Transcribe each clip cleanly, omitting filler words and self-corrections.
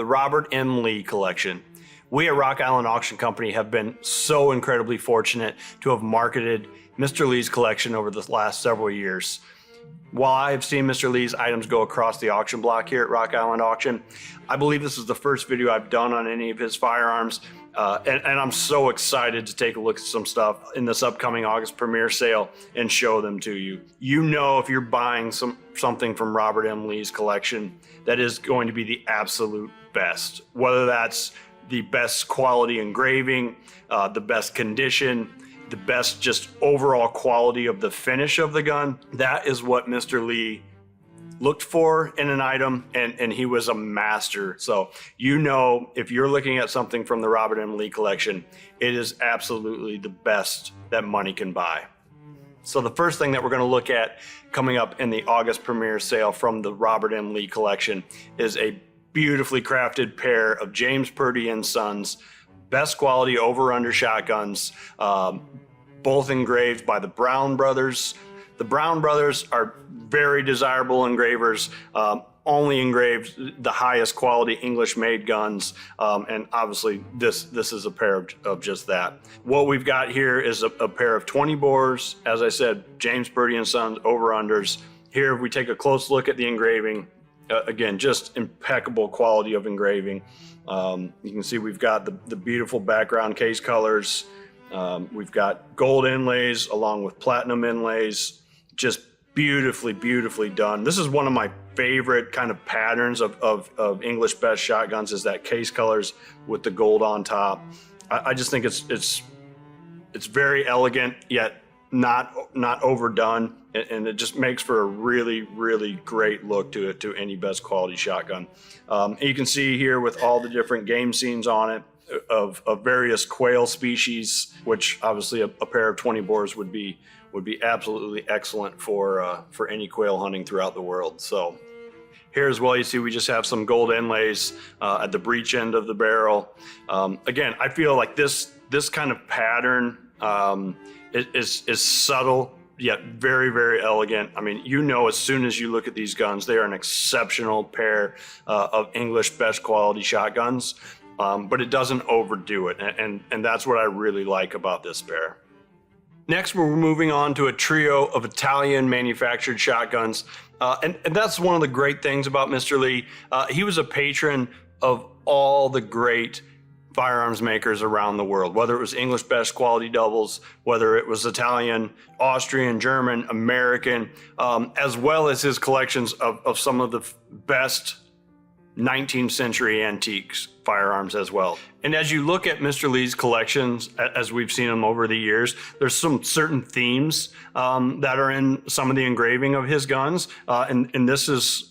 the Robert M. Lee collection. We at Rock Island Auction Company have been so incredibly fortunate to have marketed Mr. Lee's collection over the last several years. While I have seen Mr. Lee's items go across the auction block here at Rock Island Auction, I believe this is the first video I've done on any of his firearms, and I'm so excited to take a look at some stuff in this upcoming August premiere sale and show them to you. You know, if you're buying something from Robert M. Lee's collection, that is going to be the absolute best, whether that's the best quality engraving, the best condition, the best just overall quality of the finish of the gun. That is what Mr. Lee looked for in an item, and he was a master. So you know, if you're looking at something from the Robert M. Lee collection, it is absolutely the best that money can buy. So the first thing that we're going to look at coming up in the August premiere sale from the Robert M. Lee collection is a beautifully crafted pair of James Purdey and Sons best quality over-under shotguns, both engraved by the Brown brothers. The Brown brothers are very desirable engravers, only engraved the highest quality English-made guns, and obviously this is a pair of just that. What we've got here is a pair of 20 bores, as I said, James Purdey and Sons over-unders. Here, if we take a close look at the engraving, again, just impeccable quality of engraving. You can see we've got the beautiful background case colors. We've got gold inlays along with platinum inlays, just beautifully done. This is one of my favorite kind of patterns of English best shotguns, is that case colors with the gold on top. I just think it's very elegant, yet not overdone, and it just makes for a really great look to it, to any best quality shotgun. You can see here with all the different game scenes on it of various quail species, which obviously a pair of 20 bores would be absolutely excellent for any quail hunting throughout the world. So here as well, you see we just have some gold inlays at the breech end of the barrel. Again, I feel like this kind of pattern is subtle yet very elegant. I mean, you know, as soon as you look at these guns, they are an exceptional pair of English best quality shotguns, but it doesn't overdo it, and that's what I really like about this pair. Next, we're moving on to a trio of Italian manufactured shotguns, and that's one of the great things about Mr. Lee. He was a patron of all the great firearms makers around the world, whether it was English best quality doubles, whether it was Italian, Austrian, German, American, as well as his collections of some of the best 19th century antiques firearms as well. And as you look at Mr. Lee's collections, as we've seen them over the years, there's some certain themes that are in some of the engraving of his guns, and this is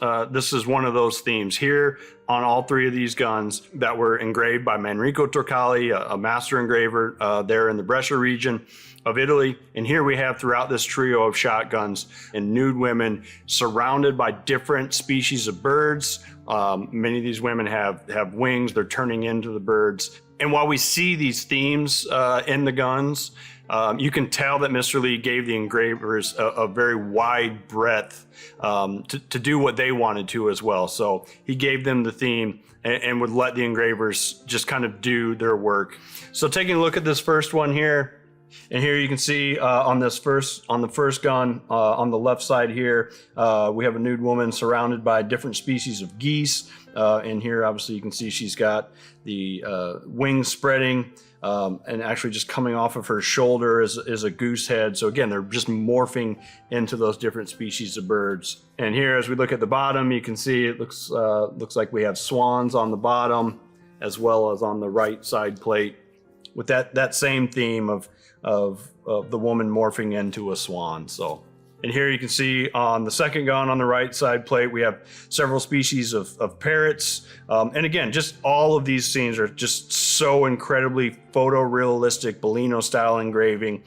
one of those themes here on all three of these guns that were engraved by Manrico Torcali, a master engraver there in the Brescia region of Italy. And here we have, throughout this trio of shotguns, and nude women surrounded by different species of birds. Many of these women have wings, they're turning into the birds. And while we see these themes in the guns, you can tell that Mr. Lee gave the engravers a very wide breadth to do what they wanted to as well. So he gave them the theme and would let the engravers just kind of do their work. So taking a look at this first one here, and here you can see on the first gun on the left side here, we have a nude woman surrounded by different species of geese. And here obviously you can see she's got the wings spreading, and actually just coming off of her shoulder is a goose head. So again, they're just morphing into those different species of birds. And here, as we look at the bottom, you can see it looks like we have swans on the bottom, as well as on the right side plate, with that same theme of the woman morphing into a swan. So, and here you can see on the second gun on the right side plate, we have several species of parrots. And again, just all of these scenes are just so incredibly photorealistic, Bellino style engraving.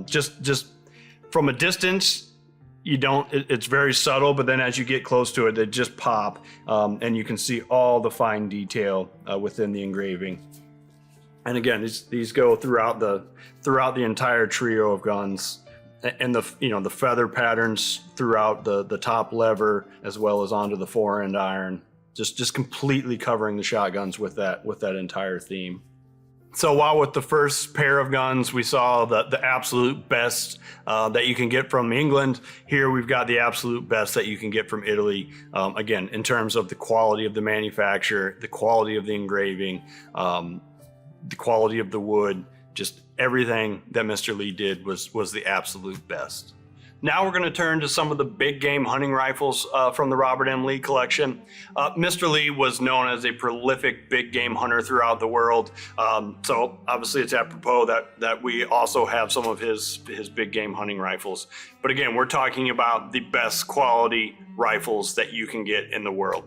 Just from a distance, it's very subtle, but then as you get close to it, they just pop, and you can see all the fine detail within the engraving. And again, these go throughout the entire trio of guns, and the feather patterns throughout the top lever, as well as onto the fore end iron. just completely covering the shotguns with that entire theme. So while with the first pair of guns, we saw the absolute best that you can get from England, here we've got the absolute best that you can get from Italy. Again, in terms of the quality of the manufacture, the quality of the engraving, the quality of the wood, just everything that Mr. Lee did was the absolute best. Now we're going to turn to some of the big game hunting rifles from the Robert M. Lee collection. Mr. Lee was known as a prolific big game hunter throughout the world. So obviously it's apropos that we also have some of his big game hunting rifles. But again, we're talking about the best quality rifles that you can get in the world.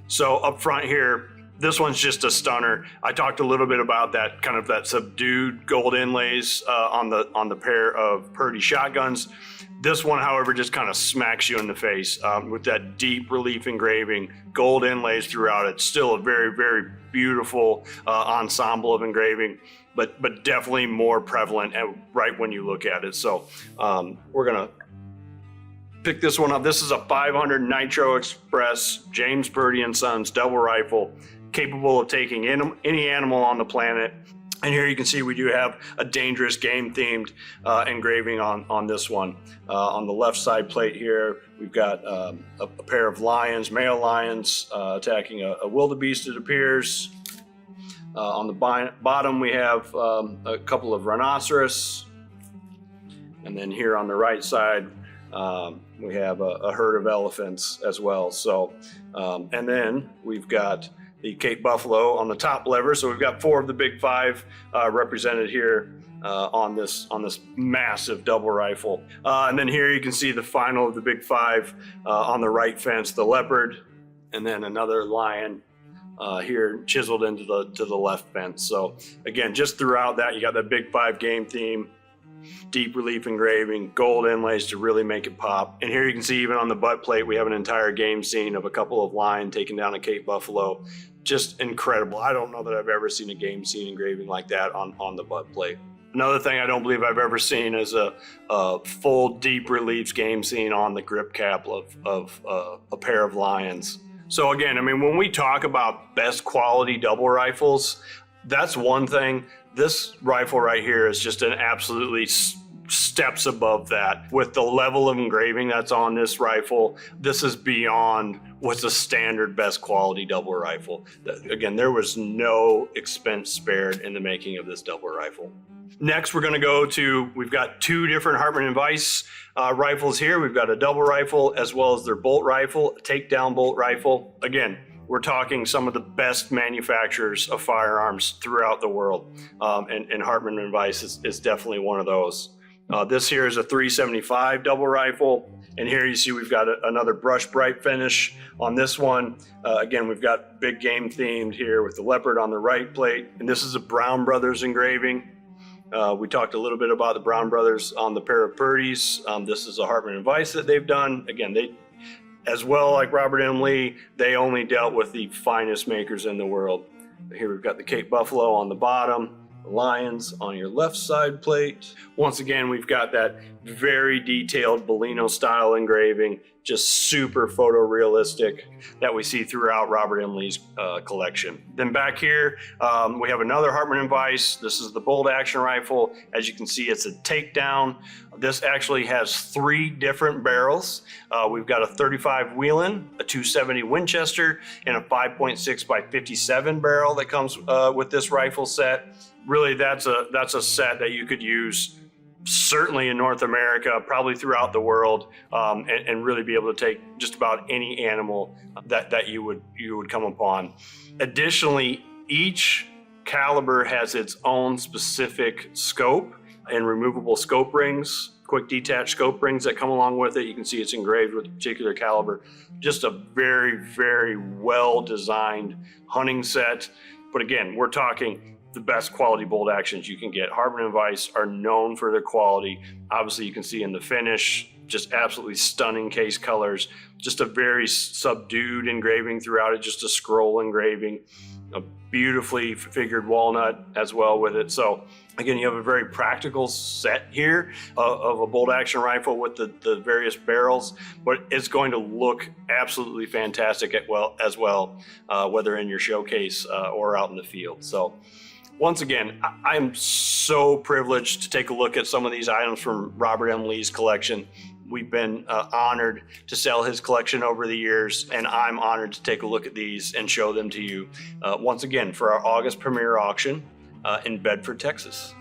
So up front here, this one's just a stunner. I talked a little bit about that kind of that subdued gold inlays on the pair of Purdey shotguns. This one, however, just kind of smacks you in the face with that deep relief engraving, gold inlays throughout it. Still a very, very beautiful ensemble of engraving, but definitely more prevalent right when you look at it. So we're gonna pick this one up. This is a 500 Nitro Express James Purdey and Sons double rifle, capable of taking any animal on the planet. And here you can see we do have a dangerous game themed engraving on this one. On the left side plate here, we've got a pair of lions, male lions, attacking a wildebeest, it appears. On the bottom, we have a couple of rhinoceros. And then here on the right side, we have a herd of elephants as well. So, and then we've got the Cape Buffalo on the top lever. So we've got 4 of the big 5 represented here on this massive double rifle. And then here you can see the final of the big 5 on the right fence, the leopard, and then another lion here chiseled into the left fence. So again, just throughout that, you got that big 5 game theme, deep relief engraving, gold inlays to really make it pop. And here you can see even on the butt plate, we have an entire game scene of a couple of lion taking down a Cape Buffalo. Just incredible. I don't know that I've ever seen a game scene engraving like that on the butt plate. Another thing I don't believe I've ever seen is a full deep reliefs game scene on the grip cap of a pair of lions. So again, I mean, when we talk about best quality double rifles, that's one thing. This rifle right here is just an absolutely steps above that. With the level of engraving that's on this rifle, this is beyond what's a standard best quality double rifle. Again, there was no expense spared in the making of this double rifle. Next, we're going to go to, we've got 2 different Hartmann Weiss rifles here. We've got a double rifle as well as their bolt rifle, a takedown bolt rifle. Again, we're talking some of the best manufacturers of firearms throughout the world, and Hartmann Weiss is definitely one of those. This here is a 375 double rifle, and here you see we've got another brush bright finish on this one. Again, we've got big game themed here with the leopard on the right plate, and this is a Brown Brothers engraving. We talked a little bit about the Brown Brothers on the pair of Purdeys. This is a Hartmann Weiss that they've done. Again, they, as well like Robert M. Lee, they only dealt with the finest makers in the world. Here we've got the Cape Buffalo on the bottom, the lions on your left side plate. Once again, we've got that very detailed Bellino style engraving, just super photorealistic that we see throughout Robert M. Lee's collection. Then back here, we have another Hartmann Weiss. This is the bolt action rifle. As you can see, it's a takedown. This actually has 3 different barrels. We've got a 35 Whelen, a 270 Winchester, and a 5.6 by 57 barrel that comes with this rifle set. Really, that's a set that you could use certainly in North America, probably throughout the world, and really be able to take just about any animal that you would come upon. Additionally, each caliber has its own specific scope and removable scope rings, quick detach scope rings that come along with it. You can see it's engraved with a particular caliber. Just a very, very well designed hunting set. But again, we're talking the best quality bolt actions you can get. Hartmann Weiss are known for their quality. Obviously, you can see in the finish, just absolutely stunning case colors, just a very subdued engraving throughout it, just a scroll engraving, a beautifully figured walnut as well with it. So again, you have a very practical set here of a bolt action rifle with the various barrels, but it's going to look absolutely fantastic as well, whether in your showcase or out in the field. So once again, I'm so privileged to take a look at some of these items from Robert M. Lee's collection. We've been honored to sell his collection over the years, and I'm honored to take a look at these and show them to you once again for our August premiere auction in Bedford, Texas.